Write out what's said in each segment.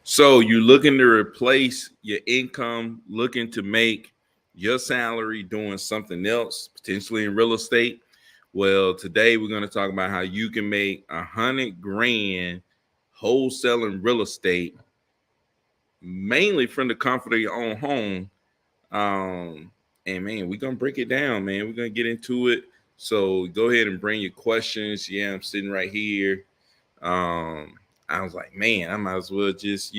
So you're looking to replace your income, looking to make your salary doing something else, potentially in real estate. Well, today we're going to talk about how you can make 100 grand wholesaling real estate, mainly from the comfort of your own home. Um, and man, we're gonna break it down, man. We're gonna get into it. So go ahead and bring your questions. Yeah, I'm sitting right here. I was like, man, I might as well just,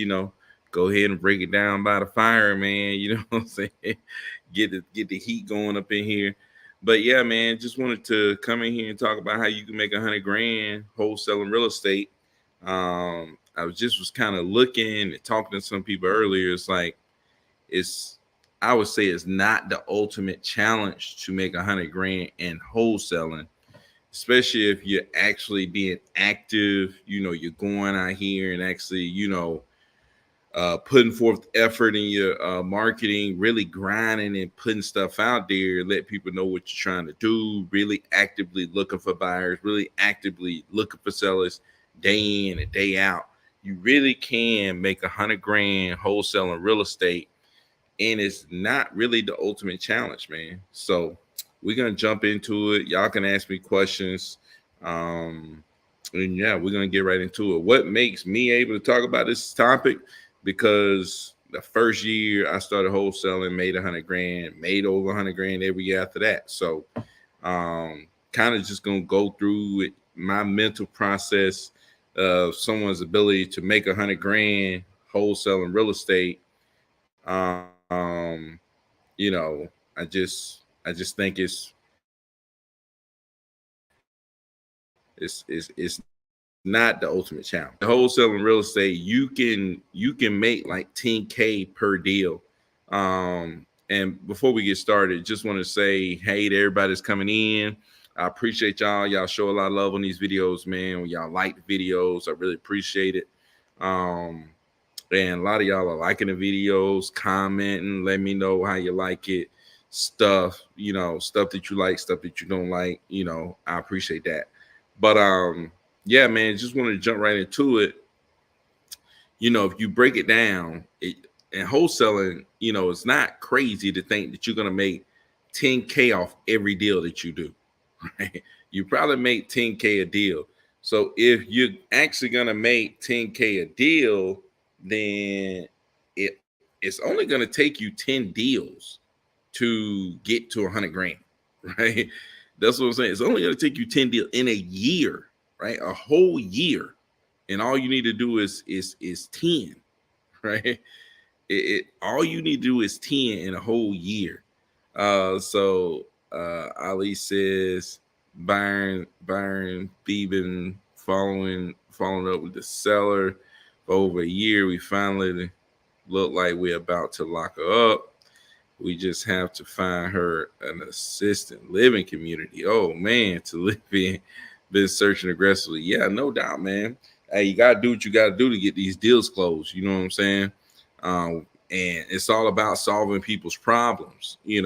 go ahead and break it down by the fire, man. You know what I'm saying? Get the heat going up in here. But yeah, man, just wanted to come in here and talk about how you can make 100 grand wholesaling real estate. I was kind of looking and talking to some people earlier. It's like it's I would say it's not the ultimate challenge to make 100 grand in wholesaling, especially if you're actually being active. You're going out here and actually, putting forth effort in your marketing, really grinding and putting stuff out there, let people know what you're trying to do, really actively looking for buyers, really actively looking for sellers day in and day out. You really can make 100 grand wholesaling real estate, and it's not really the ultimate challenge, man. So we're gonna jump into it. Y'all can ask me questions. And yeah, we're gonna get right into it. What makes me able to talk about this topic? Because the first year I started wholesaling, made 100 grand, made over 100 grand every year after that. So kind of just gonna go through it, my mental process of someone's ability to make 100 grand wholesaling real estate. um I just think it's not the ultimate challenge. Wholesaling real estate, you can make like 10K per deal. And before we get started, just want to say hey to everybody that's coming in. I appreciate y'all. Y'all show a lot of love on these videos, man. When y'all like the videos, I really appreciate it. Um, and a lot of y'all are liking the videos, commenting, let me know how you like it. Stuff that you like, stuff that you don't like. I appreciate that. But yeah, man, just want to jump right into it. If you break it down, and wholesaling, it's not crazy to think that you're gonna make 10K off every deal that you do. Right? You probably make 10K a deal. So if you're actually gonna make 10K a deal, then it's only gonna take you 10 deals to get to 100 grand, right? That's what I'm saying. It's only gonna take you 10 deals in a year, right? A whole year, and all you need to do is 10, right? All you need to do is 10 in a whole year. So Ali says Byron Theben following up with the seller for over a year. We finally look like we're about to lock her up. We just have to find her an assistant living community. Oh man, to live in. Been searching aggressively. Yeah, no doubt, man. Hey, you gotta do what you gotta do to get these deals closed. You know what I'm saying? And it's all about solving people's problems. And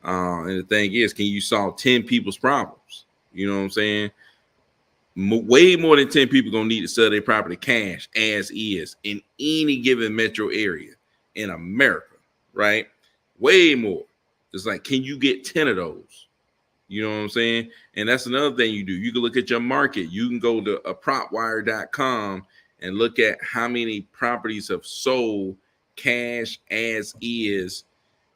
the thing is, can you solve 10 people's problems? You know what I'm saying? Way more than 10 people gonna need to sell their property cash as is in any given metro area in America, right? Way more. It's like, can you get 10 of those? You know what I'm saying? And that's another thing you do. You can look at your market. You can go to propwire.com and look at how many properties have sold cash as is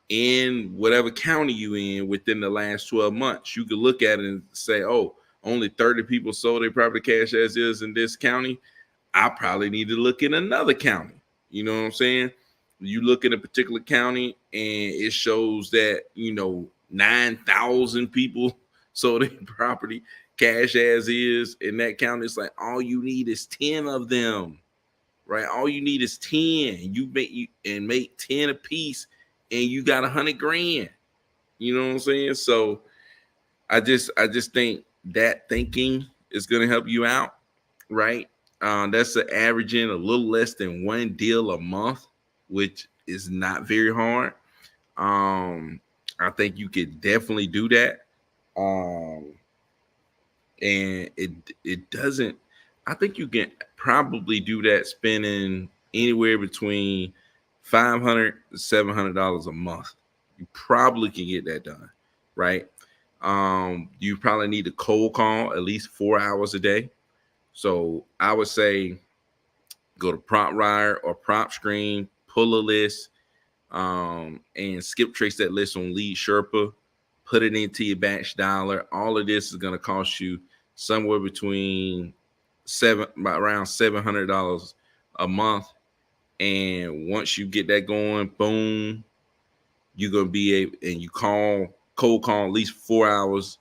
in whatever county you in within the last 12 months. You could look at it and say, oh, only 30 people sold their property cash as is in this county. I probably need to look in another county. You know what I'm saying? You look at a particular county and it shows that, 9,000 people sold their property cash as is in that county. It's like all you need is 10 of them, right? All you need is 10. You make 10 a piece and you got 100 grand. You know what I'm saying? So I just think that thinking is gonna help you out, right? That's the averaging a little less than one deal a month, which is not very hard. Um, I think you could definitely do that. Um, and it doesn't. I think you can probably do that spending. anywhere between $500 to $700 a month. You probably can get that done, right? You probably need to cold call at least 4 hours a day. So I would say go to PropWire or PropScreen, pull a list, and skip trace that list on Lead Sherpa, put it into your batch dialer. All of this is going to cost you somewhere between around $700 a month. And once you get that going, boom, you're gonna be able, and you cold call at least 4 hours.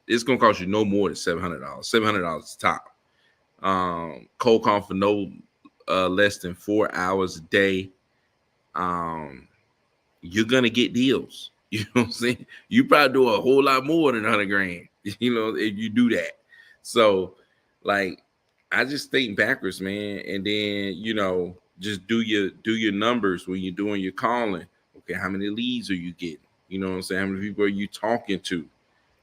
It's gonna cost you no more than $700. $700 top. Cold call for no less than 4 hours a day. You're gonna get deals. You know what I'm saying? You probably do a whole lot more than 100 grand. You know, if you do that. So, like, I just think backwards, man, and then just do your numbers when you're doing your calling. Okay, how many leads are you getting? You know what I'm saying? How many people are you talking to?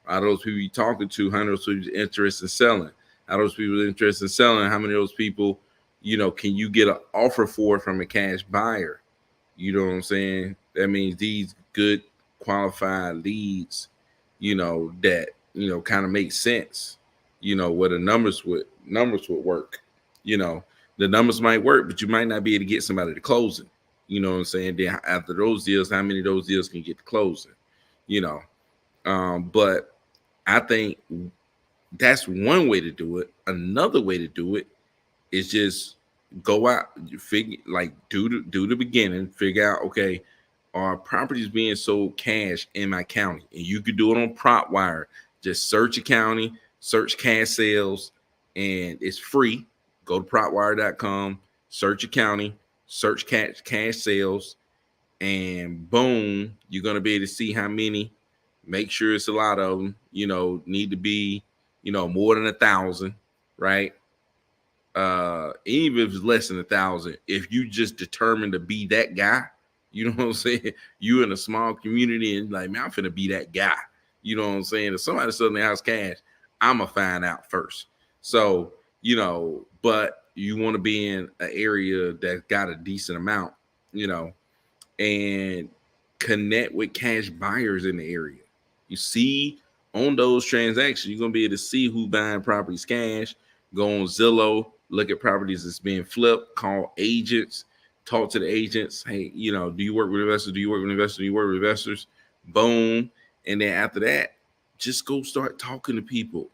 How those people you talking to? How many of those people are interested in selling? How those people are interested in selling? How many of those people, can you get an offer for from a cash buyer? You know what I'm saying? That means these good qualified leads, that kind of make sense. Where the numbers would work. The numbers might work, but you might not be able to get somebody to close it. You know what I'm saying? Then after those deals, how many of those deals can get to closing? But I think that's one way to do it. Another way to do it is just go out, figure, like, do the beginning, figure out, okay, are properties being sold cash in my county? And you could do it on PropWire. Just search a county, search cash sales, and it's free. Go to propwire.com, search a county, search cash sales, and boom, you're gonna be able to see how many. Make sure it's a lot of them. Need to be, more than 1,000, right? Even if it's less than 1,000, if you just determined to be that guy, you know what I'm saying? You in a small community and like, man, I'm finna be that guy. You know what I'm saying? If somebody selling their house cash, I'ma find out first. So, but you want to be in an area that got a decent amount, and connect with cash buyers in the area. You see, on those transactions, you're gonna be able to see who buying properties cash. Go on Zillow, look at properties that's being flipped, call agents, talk to the agents. Hey, do you work with investors? Do you work with investors? Do you work with investors? Boom. And then after that, just go start talking to people.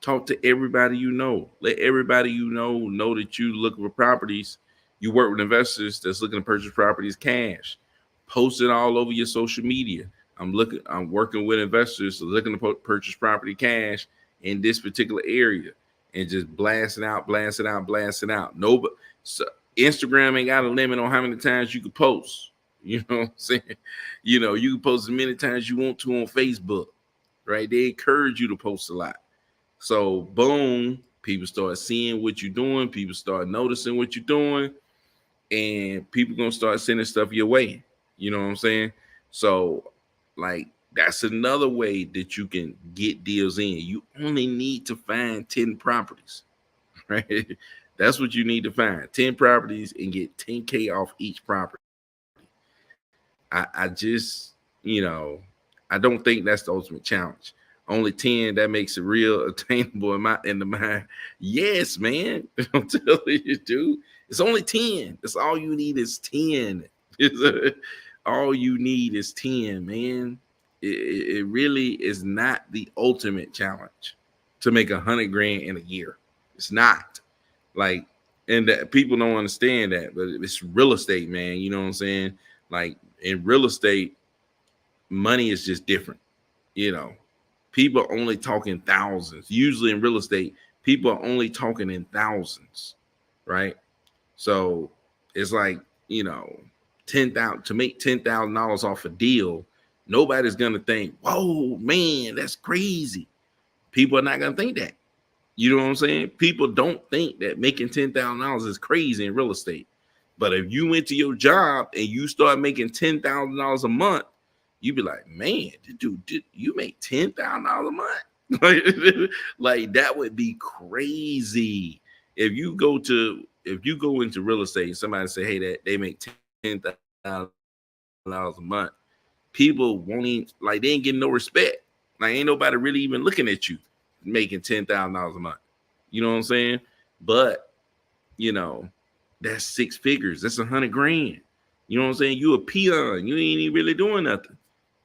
Talk to everybody you know. Let everybody you know that you look for properties. You work with investors that's looking to purchase properties cash. Post it all over your social media. I'm working with investors looking to purchase property cash in this particular area, and just blast it out. Nobody, so Instagram ain't got a limit on how many times you can post. You know what I'm saying? You can post as many times you want to on Facebook, right? They encourage you to post a lot. So boom, people start seeing what you're doing. People start noticing what you're doing, and people gonna start sending stuff your way. You know what I'm saying? So, like, that's another way that you can get deals in. You only need to find 10 properties, right? That's what you need to find. 10 properties and get 10K off each property. I just, I don't think that's the ultimate challenge. Only 10, that makes it real attainable in the mind. Yes, man. I'm telling you, dude. It's only 10. That's all you need is 10. All you need is 10, man. It really is not the ultimate challenge to make 100 grand in a year. It's not. Like, and that people don't understand that, but it's real estate, man. You know what I'm saying? Like, in real estate, money is just different. People are only talking thousands. Usually in real estate, people are only talking in thousands, right? So it's like, 10,000 to make $10,000 off a deal. Nobody's gonna think, whoa, man, that's crazy. People are not gonna think that. You know what I'm saying? People don't think that making $10,000 is crazy in real estate. But if you went to your job and you start making $10,000 a month, you'd be like, man, dude, you make $10,000 a month? Like, that would be crazy. If if you go into real estate, somebody say, hey, that they make $10,000 a month, people won't even, like, they ain't getting no respect. Like, ain't nobody really even looking at you making $10,000 a month. You know what I'm saying? But you know, that's six figures. That's 100 grand. You know what I'm saying? You a peon. You ain't even really doing nothing.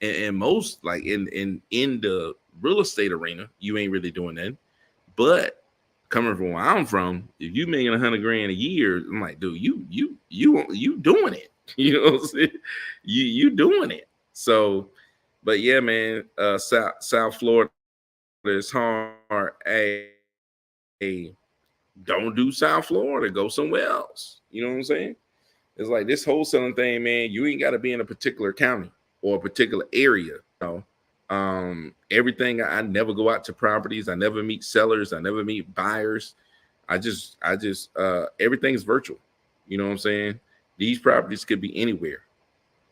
And most, like, in the real estate arena, you ain't really doing nothing. But coming from where I'm from, if you making 100 grand a year, I'm like, dude, you doing it. You know what I'm saying? You doing it. So, but yeah, man, South Florida is hard. Hey, don't do South Florida. Go somewhere else. You know what I'm saying? It's like this wholesaling thing, man. You ain't got to be in a particular county or a particular area. Everything. I never go out to properties. I never meet sellers. I never meet buyers. I just everything's virtual. You know what I'm saying? These properties could be anywhere.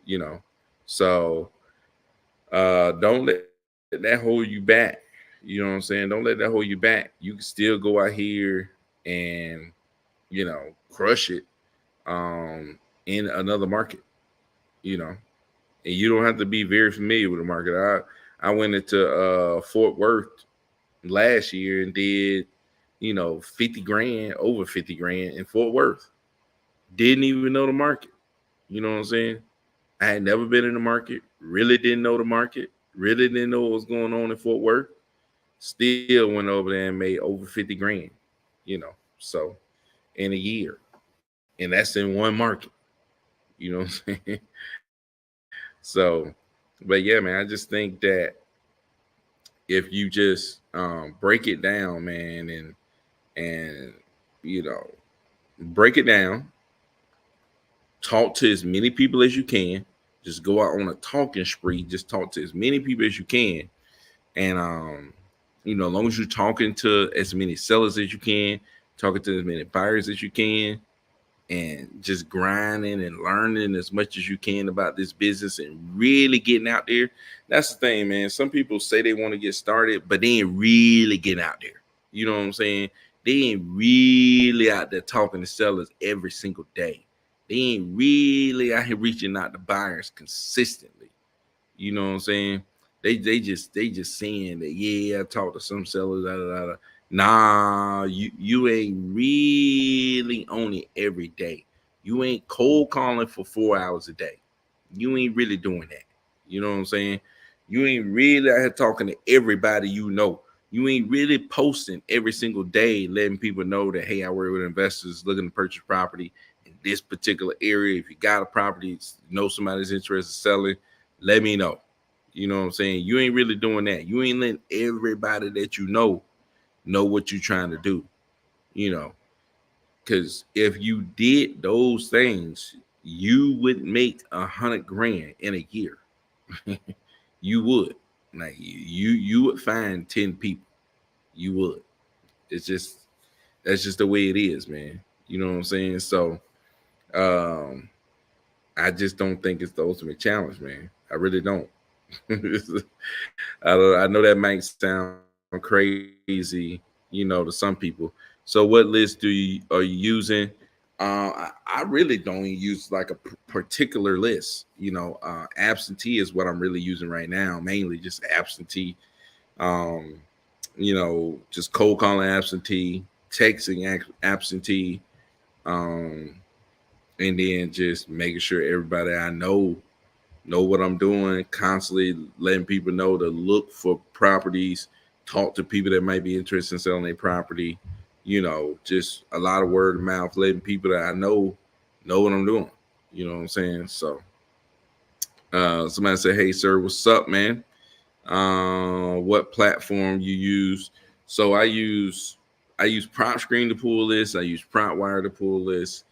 You know, so don't let that hold you back. You know what I'm saying? Don't let that hold you back. You can still go out here and, crush it in another market, you know, and you don't have to be very familiar with the market. I went into Fort Worth last year and did, 50 grand, over 50 grand in Fort Worth. Didn't even know the market. You know what I'm saying? I had never been in the market, really didn't know the market, really didn't know what was going on in Fort Worth. Still went over there and made over 50 grand, so in a year. And that's in one market. You know what I'm saying? So, but yeah, man, I just think that if you just break it down, man, and you know, break it down, talk to as many people as you can. Just go out on a talking spree. Just talk to as many people as you can, and as long as you're talking to as many sellers as you can, talking to as many buyers as you can, and just grinding and learning as much as you can about this business and really getting out there. That's the thing, man. Some people say they want to get started, but they ain't really getting out there. You know what I'm saying? They ain't really out there talking to sellers every single day. They ain't really out here reaching out to buyers consistently. You know what I'm saying? They just saying that, yeah, I talked to some sellers, da, da, da, da. Nah, you ain't really on it every day. You ain't cold calling for 4 hours a day. You ain't really doing that. You know what I'm saying? You ain't really out here talking to everybody you know. You ain't really posting every single day, letting people know that, hey, I work with investors looking to purchase property in this particular area. If you got a property, know somebody's interested in selling, let me know. You know what I'm saying? You ain't really doing that. You ain't letting everybody that you know what you're trying to do, because if you did those things, you would make 100 grand in a year. You would. Like, you would find 10 people. You would. It's just, that's just the way it is, man. You know what I'm saying? So um I just don't think it's the ultimate challenge, man. I really don't. I know that might sound crazy, to some people. So what list are you using? I really don't even use like a particular list. Absentee is what I'm really using right now, mainly just absentee. Um, just cold calling absentee, texting absentee, um, and then just making sure everybody I know what I'm doing, constantly letting people know to look for properties, talk to people that might be interested in selling their property, just a lot of word of mouth, letting people that I know what I'm doing. You know what I'm saying? So somebody said, hey sir, what's up, man? What platform you use? So I use Prop Screen to pull this, I use Prop Wire to pull this.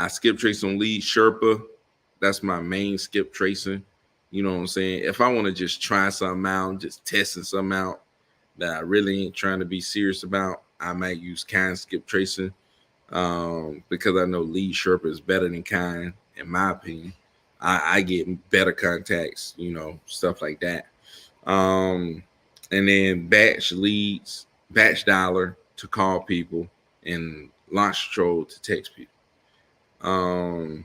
I skip trace on Lead Sherpa. That's my main skip tracing. You know what I'm saying? If I want to just try something out, just testing something out that I really ain't trying to be serious about, I might use Kind skip tracing, because I know Lead Sherpa is better than Kind, in my opinion. I get better contacts, stuff like that. And then batch leads, batch dialer to call people, and launch control to text people. Um,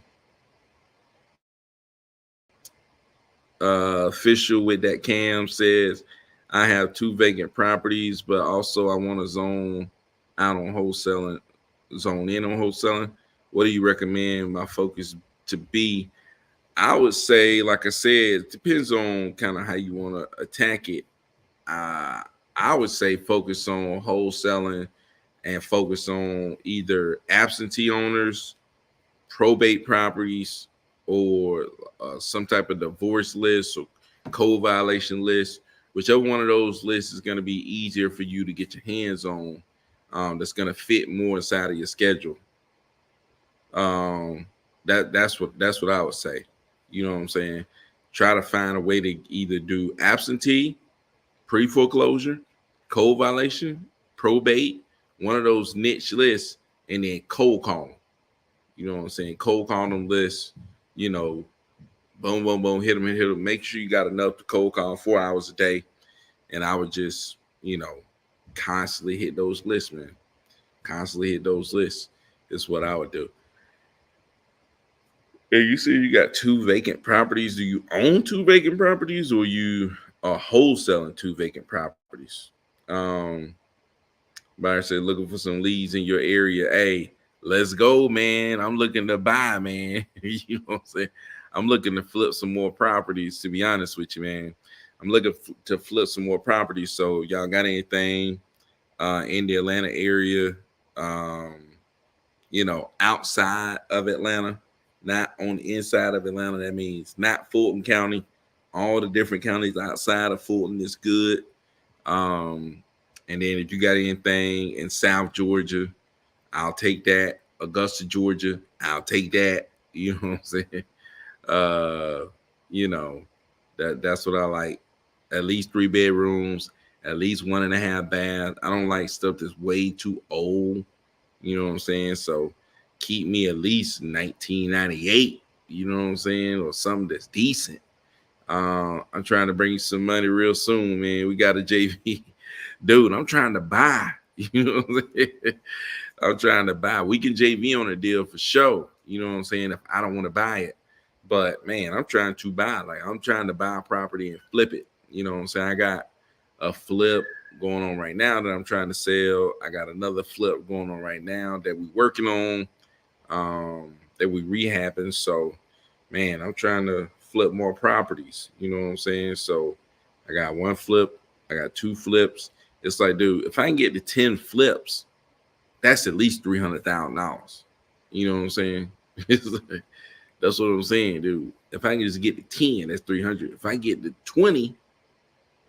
Official with that Cam says, I have 2 vacant properties, but also I want to zone out on wholesaling, zone in on wholesaling. What do you recommend my focus to be? I would say, like I said, it depends on kind of how you want to attack it. Uh, I would say focus on wholesaling and focus on either absentee owners, probate properties, or some type of divorce list or code violation list. Whichever one of those lists is going to be easier for you to get your hands on, that's going to fit more inside of your schedule. Um, that's what I would say. You know what I'm saying? Try to find a way to either do absentee, pre foreclosure, code violation, probate, one of those niche lists, and then cold call 'em. You know what I'm saying? Cold call them lists. You know, boom, boom, boom, hit them and hit them. Make sure you got enough to cold call 4 hours a day. And I would just, constantly hit those lists, man. Constantly hit those lists is what I would do. And you see, you got 2 vacant properties. Do you own 2 vacant properties, or you are wholesaling 2 vacant properties? Um, Buyer said, looking for some leads in your area. Hey, let's go, man. I'm looking to buy, man. You know what I'm saying? I'm looking to flip some more properties, to be honest with you, man. I'm looking to flip some more properties. So y'all got anything in the Atlanta area, um, outside of Atlanta, not on the inside of Atlanta? That means not Fulton County. All the different counties outside of Fulton is good. Um, and then if you got anything in South Georgia, I'll take that. Augusta, Georgia, I'll take that. You know what I'm saying? Uh, you know, that's what I like. At least 3 bedrooms, at least 1.5 bath. I don't like stuff that's way too old. You know what I'm saying? So keep me at least 1998. You know what I'm saying? Or something that's decent. I'm trying to bring you some money real soon, man. We got a JV. Dude, I'm trying to buy. You know what I'm saying? I'm trying to buy. We can JV on a deal for sure. You know what I'm saying? If I don't want to buy it. But man, I'm trying to buy. Like, I'm trying to buy a property and flip it. You know what I'm saying? I got a flip going on right now that I'm trying to sell. I got another flip going on right now that we're working on, that we rehabbing. So man, I'm trying to flip more properties. You know what I'm saying? So I got 1 flip, I got 2 flips. It's like, dude, if I can get to 10 flips, that's at least $300,000. You know what I'm saying? It's like, that's what I'm saying, dude. If I can just get to 10, that's 300. If I get to 20,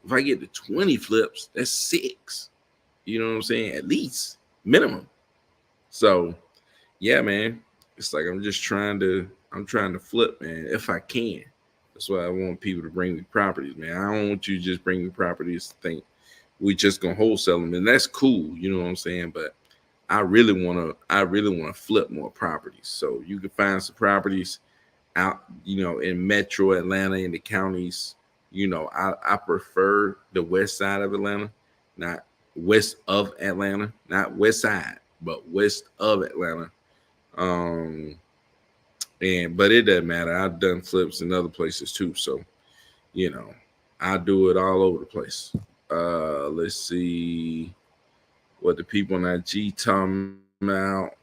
if I get to 20 flips, that's 6. You know what I'm saying? At least minimum. So yeah, man. It's like I'm trying to flip, man, if I can. That's why I want people to bring me properties, man. I don't want you to just bring me properties to think we just gonna wholesale them, and that's cool, you know what I'm saying? But I really wanna flip more properties. So you can find some properties out, in metro Atlanta, in the counties. I prefer the west side of Atlanta, not west of Atlanta, not west side, but west of Atlanta. Um, but it doesn't matter. I've done flips in other places too, so you know, I do it all over the place. Let's see what the people on IG talking about.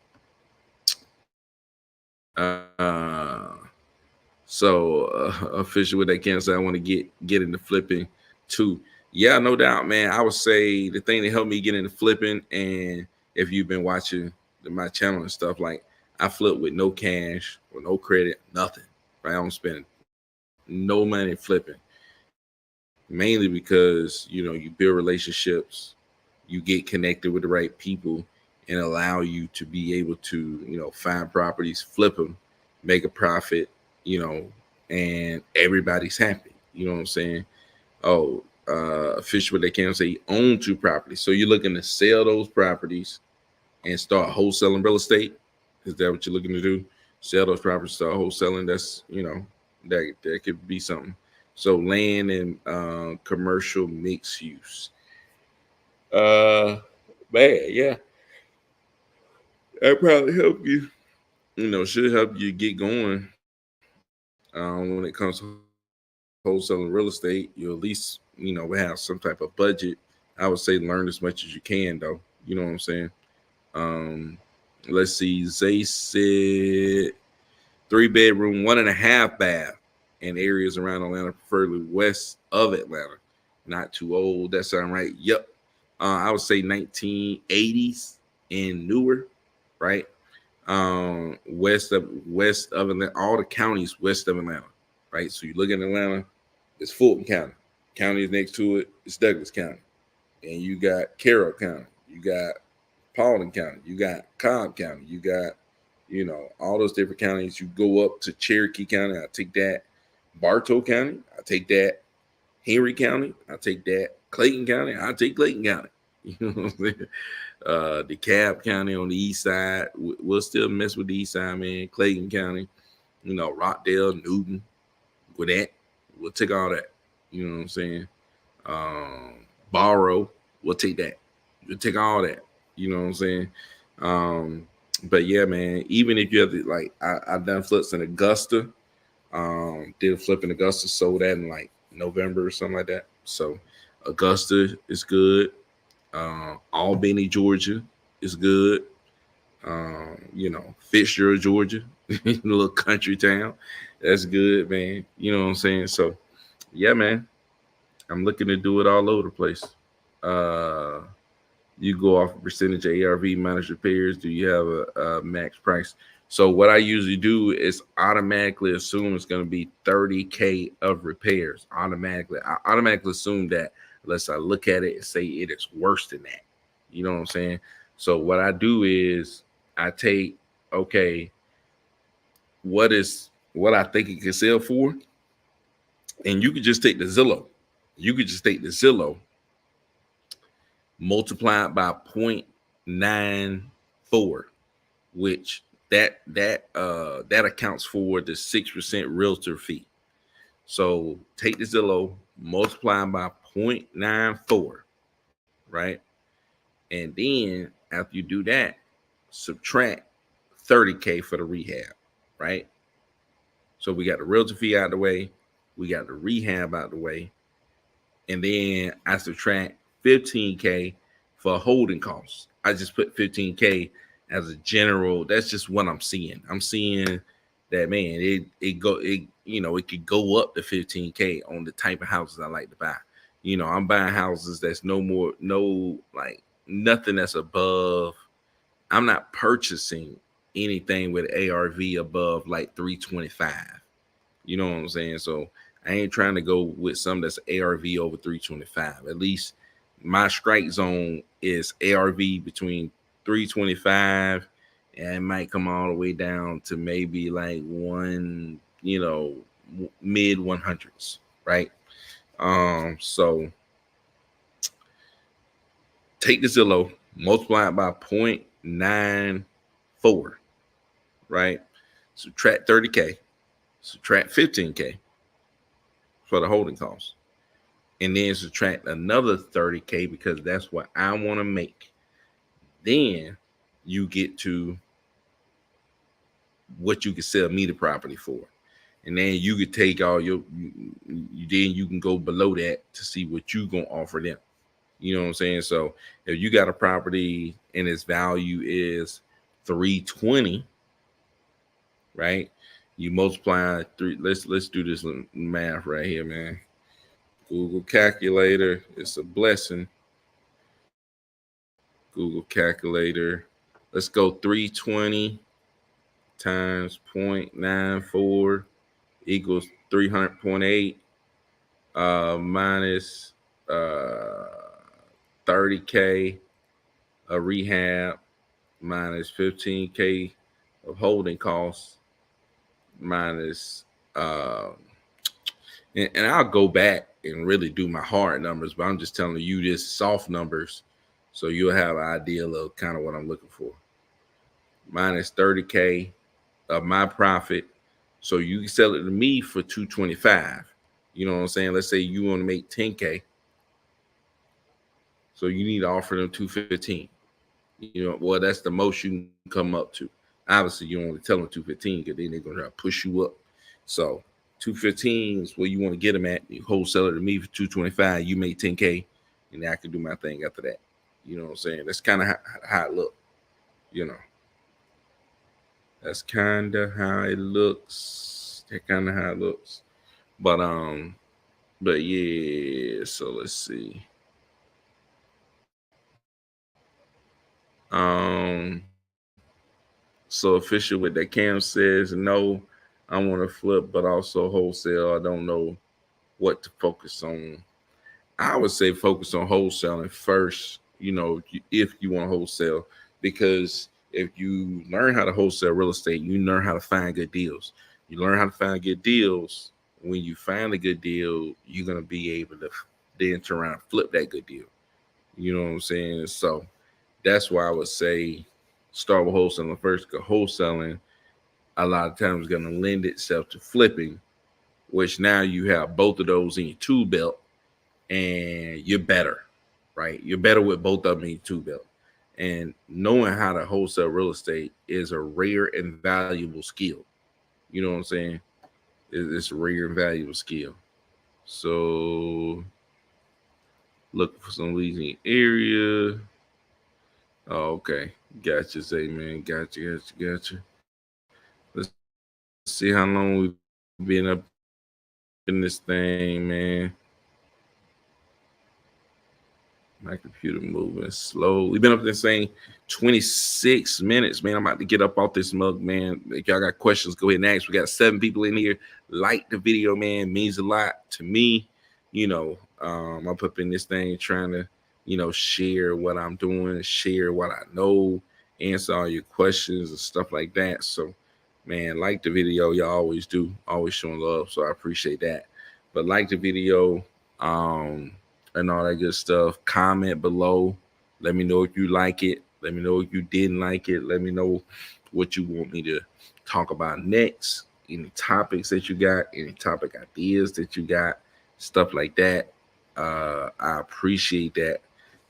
Official with that cancer, I want to get into flipping too. Yeah, no doubt, man. I would say the thing that helped me get into flipping, and if you've been watching my channel and stuff, like, I flip with no cash or no credit, nothing. Right? I don't spend no money flipping. Mainly because, you build relationships, you get connected with the right people, and allow you to be able to, find properties, flip them, make a profit, you know, and everybody's happy. You know what I'm saying? Oh, official what they can say, own 2 properties. So you're looking to sell those properties and start wholesaling real estate. Is that what you're looking to do? Sell those properties, start wholesaling. That's, that could be something. So land and commercial mixed use. Uh, Man, yeah. That probably help you. Should help you get going. When it comes to wholesaling real estate, you at least will have some type of budget. I would say learn as much as you can though. You know what I'm saying? Um, let's see. Zay said 3 bedroom, 1.5 bath in areas around Atlanta, preferably west of Atlanta. Not too old. That sound right? Yep. I would say 1980s and newer, right? West of Atlanta, all the counties west of Atlanta, right? So you look at Atlanta, it's Fulton County. Counties next to it, it's Douglas County, and you got Carroll County, you got Paulding County, you got Cobb County, you got all those different counties. You go up to Cherokee County, I take that. Bartow County, I take that. Henry County, I take that. Clayton County, I take Clayton County. You know what I'm saying? DeKalb County on the east side, we'll still mess with the east side, man. Clayton County, Rockdale, Newton, Gwinnett, we'll take all that. You know what I'm saying? Borrow, we'll take that. We'll take all that. You know what I'm saying? But yeah, man, even if you have to, like, I've done flips in Augusta, did a flip in Augusta, sold that in like November or something like that. So Augusta is good. Albany, Georgia is good. Fitzgerald, Georgia, a little country town. That's good, man. You know what I'm saying? So, yeah, man, I'm looking to do it all over the place. You go off a percentage of ARV minus repairs. Do you have a max price? So what I usually do is automatically assume it's going to be 30K of repairs. I automatically assume that unless I look at it and say it is worse than that. You know what I'm saying? So what I do is I take, okay, what I think it can sell for, and you could just take the Zillow. You could just take the Zillow, multiply it by 0.94, which that accounts for the 6% realtor fee. So take the Zillow, multiply by 0.94, right? And then after you do that, subtract 30K for the rehab, right? So we got the realtor fee out of the way, we got the rehab out of the way, and then I subtract 15K for holding costs. I just put 15K as a general. That's just what I'm seeing. I'm seeing that, man, it could go up to 15K on the type of houses I like to buy. I'm buying houses that's nothing that's above. I'm not purchasing anything with ARV above like 325. You know what I'm saying? So I ain't trying to go with some that's ARV over 325. At least my strike zone is ARV between 325, and it might come all the way down to maybe like mid 100s, right? So take the Zillow, multiply it by 0.94, right? Subtract 30K, subtract 15K for the holding costs, and then subtract another 30K because that's what I want to make. Then you get to what you can sell me the property for, and then you could take all then you can go below that to see what you gonna offer them. You know what I'm saying? So if you got a property and its value is 320, right? You multiply three. Let's do this math right here, man. Google calculator, it's a blessing. Google calculator. Let's go 320 times 0.94 equals 300.8 minus 30K of rehab minus 15K of holding costs minus and I'll go back and really do my hard numbers, but I'm just telling you this soft numbers so you'll have an idea of kind of what I'm looking for. Minus 30K of my profit. So you can sell it to me for 225. You know what I'm saying? Let's say you want to make 10K. So you need to offer them 215. Well, that's the most you can come up to. Obviously, you don't want to tell them 215 because then they're gonna try to push you up. So 215 is where you want to get them at. You wholesaler to me for 225, you make 10K, and then I can do my thing after that. You know what I'm saying? That's kind of how it look. You know, that's kind of how it looks. That kind of how it looks. But yeah. So let's see. So official with that Cam says no. I want to flip, but also wholesale. I don't know what to focus on. I would say focus on wholesaling first, if you want to wholesale, because if you learn how to wholesale real estate, you learn how to find good deals. You learn how to find good deals. When you find a good deal, you're going to be able to then turn around and flip that good deal. You know what I'm saying? So that's why I would say start with wholesaling first, because wholesaling a lot of times is going to lend itself to flipping, which now you have both of those in your tool belt and you're better, right? You're better with both of them in your tool belt. And knowing how to wholesale real estate is a rare and valuable skill. You know what I'm saying? It's a rare and valuable skill. So looking for some leads in the area. Oh, okay. Gotcha, Zay, man. Gotcha. Let's see how long we've been up in this thing, man. My computer moving slow. We've been up there saying 26 minutes, man. I'm about to get up off this mug, man. If y'all got questions, go ahead and ask. We got 7 people in here. Like the video, man. Means a lot to me. I'm up in this thing trying to, share what I'm doing, share what I know, answer all your questions and stuff like that. So, man, like the video. Y'all always do, always showing love. So I appreciate that. But like the video, and all that good stuff. Comment below. Let me know if you like it. Let me know if you didn't like it. Let me know what you want me to talk about next. Any topics that you got, any topic ideas that you got, stuff like that. I appreciate that.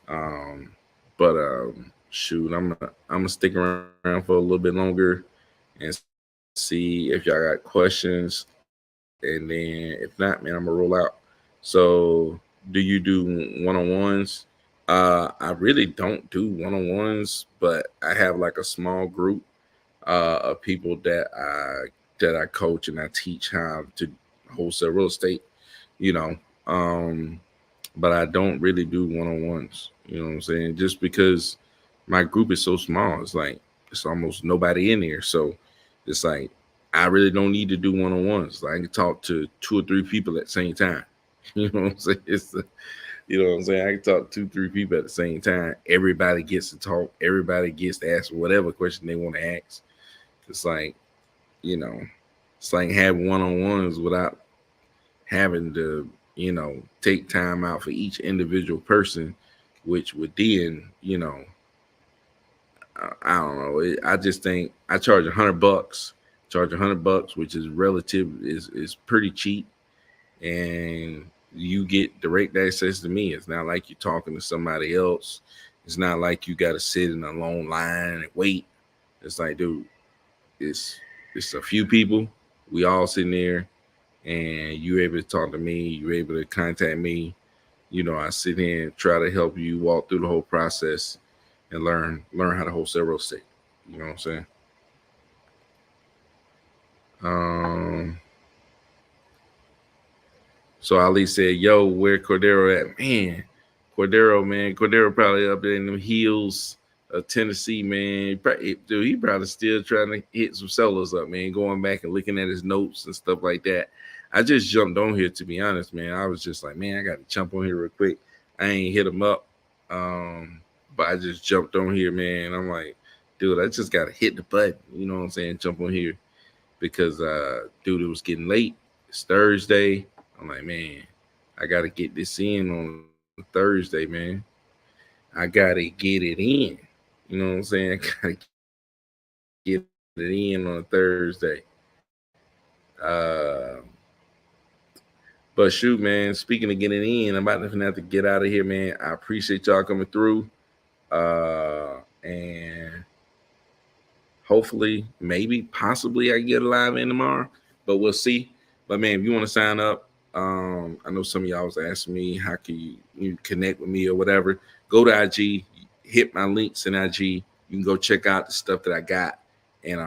Um, but shoot, I'm gonna stick around for a little bit longer and see if y'all got questions. And then if not, man, I'm gonna roll out. So, do you do one-on-ones? I really don't do one-on-ones, but I have like a small group of people that I coach and I teach how to wholesale real estate. You know, um, but I don't really do one-on-ones. You know what I'm saying? Just because my group is so small, it's almost nobody in there. So it's like I really don't need to do one-on-ones. Like, I can talk to 2 or 3 people at the same time. You know what I'm saying? You know what I'm saying? I can talk to 2, 3 people at the same time. Everybody gets to talk. Everybody gets to ask whatever question they want to ask. It's like, you know, it's like having one-on-ones without having to, take time out for each individual person, which would then, I don't know. I just think I charge $100. Charge $100, which is relative, is pretty cheap, and you get direct access to me. It's not like you're talking to somebody else. It's not like you got to sit in a long line and wait. It's like, dude, it's it's a few people. We all sitting there, and you're able to talk to me. You're able to contact me. I sit here and try to help you walk through the whole process and learn how to wholesale real estate. You know what I'm saying? Um, so Ali said, "Yo, where Cordero at? Man, Cordero probably up there in the hills of Tennessee, man. Dude, he probably still trying to hit some sellers up, man. Going back and looking at his notes and stuff like that. I just jumped on here, to be honest, man. I was just like, man, I got to jump on here real quick. I ain't hit him up, but I just jumped on here, man. I'm like, dude, I just got to hit the button. You know what I'm saying? Jump on here because, dude, it was getting late. It's Thursday. I'm like, man, I got to get this in on Thursday, man. I got to get it in. You know what I'm saying? I got to get it in on a Thursday. But shoot, man, speaking of getting in, I'm about to have to get out of here, man. I appreciate y'all coming through. and hopefully, maybe, possibly, I get a live in tomorrow, but we'll see. But man, if you want to sign up, I know some of y'all was asking me how can you connect with me or whatever. Go to IG, hit my links in IG. You can go check out the stuff that I got, and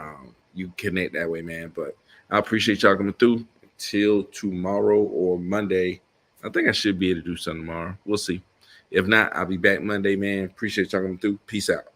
you connect that way, man. But I appreciate y'all coming through. Till tomorrow or Monday, I think I should be able to do something tomorrow. We'll see. If not, I'll be back Monday, man. Appreciate y'all coming through. Peace out.